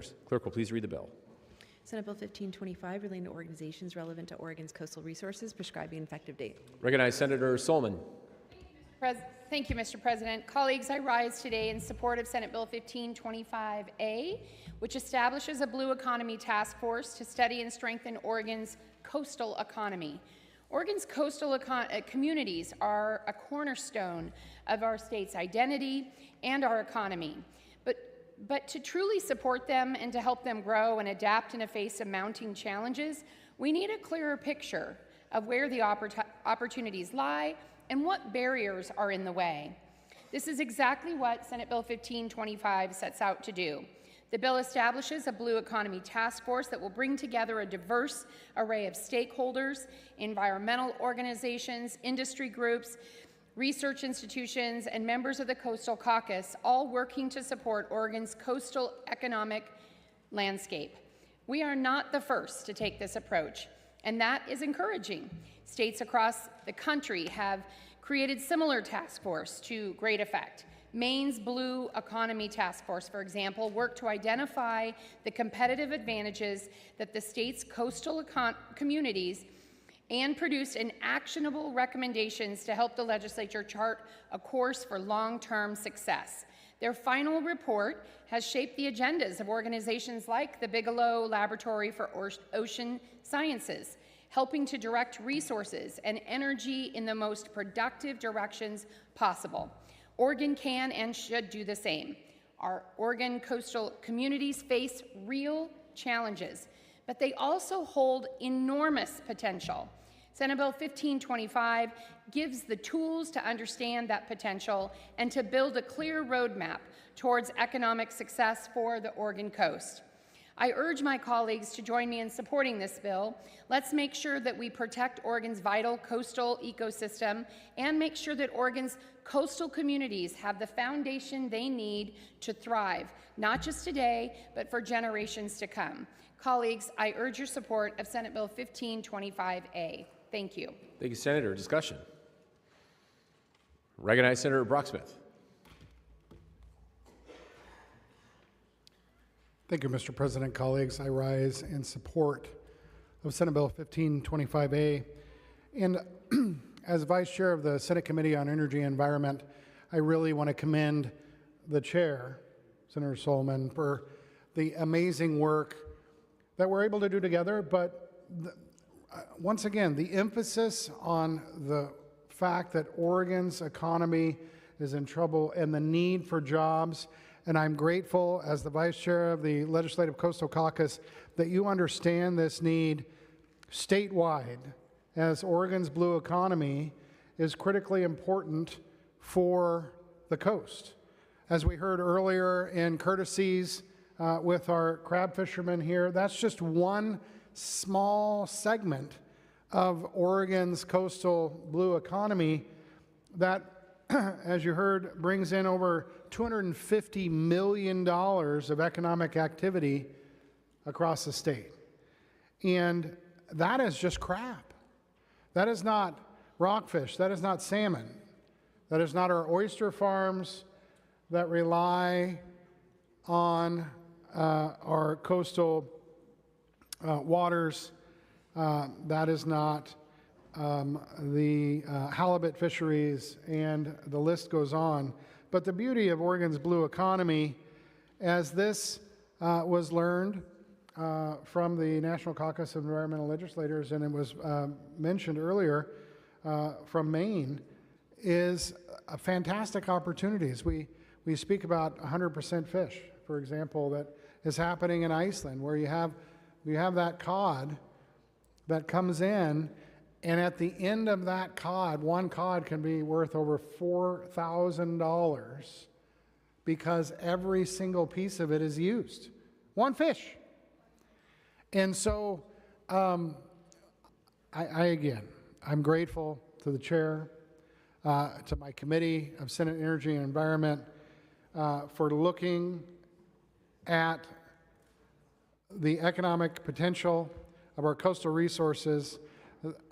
Senators. Clerk will please read the bill. Senate Bill 1525, relating to organizations relevant to Oregon's coastal resources, prescribing an effective date. Recognize Senator Sollman. Thank you, Mr. President. Colleagues, I rise today in support of Senate Bill 1525A, which establishes a Blue Economy Task Force to study and strengthen Oregon's coastal economy. Oregon's coastal communities are a cornerstone of our state's identity and our economy. But to truly support them and to help them grow and adapt in the face of mounting challenges, we need a clearer picture of where the opportunities lie and what barriers are in the way. This is exactly what Senate Bill 1525 sets out to do. The bill establishes a Blue Economy Task Force that will bring together a diverse array of stakeholders, environmental organizations, industry groups, research institutions, and members of the Coastal Caucus, all working to support Oregon's coastal economic landscape. We are not the first to take this approach, and that is encouraging. States across the country have created similar task force to great effect. Maine's Blue Economy Task Force, for example, worked to identify the competitive advantages that the state's coastal communities and produced an actionable recommendations to help the legislature chart a course for long-term success. Their final report has shaped the agendas of organizations like the Bigelow Laboratory for Ocean Sciences, helping to direct resources and energy in the most productive directions possible. Oregon can and should do the same. Our Oregon coastal communities face real challenges, but they also hold enormous potential. Senate Bill 1525 gives the tools to understand that potential and to build a clear roadmap towards economic success for the Oregon coast. I urge my colleagues to join me in supporting this bill. Let's make sure that we protect Oregon's vital coastal ecosystem and make sure that Oregon's coastal communities have the foundation they need to thrive, not just today, but for generations to come. Colleagues, I urge your support of Senate Bill 1525A. Thank you. Thank you, Senator. Discussion. Recognize Senator Brocksmith. Thank you, Mr. President. Colleagues, I rise in support of Senate Bill 1525A. And as Vice Chair of the Senate Committee on Energy and Environment, I really want to commend the Chair, Senator Sollman, for the amazing work that we're able to do together. But once again, the emphasis on the fact that Oregon's economy is in trouble and the need for jobs. And I'm grateful, as the Vice Chair of the Legislative Coastal Caucus, that you understand this need statewide, as Oregon's blue economy is critically important for the coast. As we heard earlier in courtesies with our crab fishermen here, that's just one small segment of Oregon's coastal blue economy that, as you heard, brings in over $250 million of economic activity across the state. And that is just crab. That is not rockfish. That is not salmon. That is not our oyster farms that rely on our coastal waters. That is not the halibut fisheries, and the list goes on. But the beauty of Oregon's blue economy, as this was learned from the National Caucus of Environmental Legislators, and it was mentioned earlier from Maine, is a fantastic opportunities. We speak about 100% fish, for example, that is happening in Iceland, where you have that cod that comes in, and at the end of that cod, one cod can be worth over $4,000 because every single piece of it is used. One fish. And so, I'm grateful to the chair, to my committee of Senate Energy and Environment for looking at the economic potential of our coastal resources.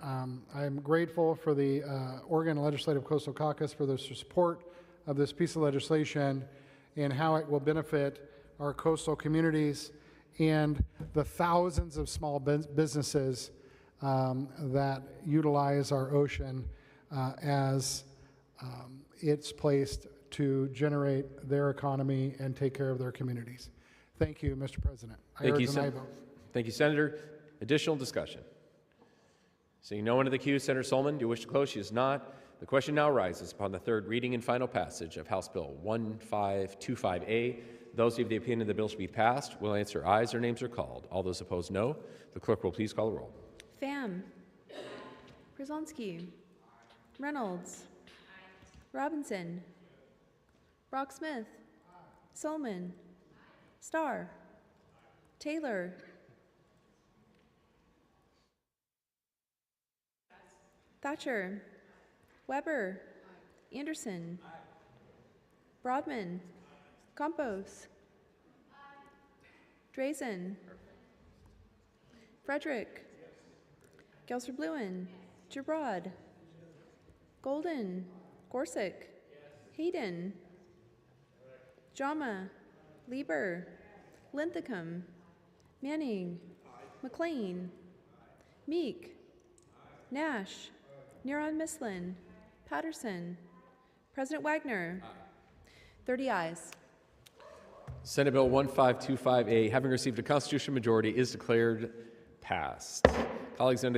I'm grateful for the Oregon Legislative Coastal Caucus for their support of this piece of legislation and how it will benefit our coastal communities, and the thousands of small businesses that utilize our ocean as it's placed to generate their economy and take care of their communities. Thank you, Mr. President. Thank you, Sen- vote. Thank you, Senator. Additional discussion. Seeing no one in the queue, Senator Sollman, do you wish to close? She does not. The question now arises upon the third reading and final passage of House Bill 1525A. Those of the opinion the bill should be passed will answer aye as their names are called. All those opposed, no. The clerk will please call the roll. Pham. Brzezowski. Reynolds. Robinson. Brock Smith. Sollman. Starr. Taylor. Thatcher. Weber. Anderson. Broadman. Campos. Drazen. Frederick. Gelser-Bluen. Gibrod. Golden. Gorsuch. Hayden. Jama. Lieber. Linthicum. Manning. McLean. Meek. Nash. Neron Mislin. Patterson. President Wagner. 30 ayes. Senate Bill 1525A, having received a constitutional majority, is declared passed. Colleagues, under the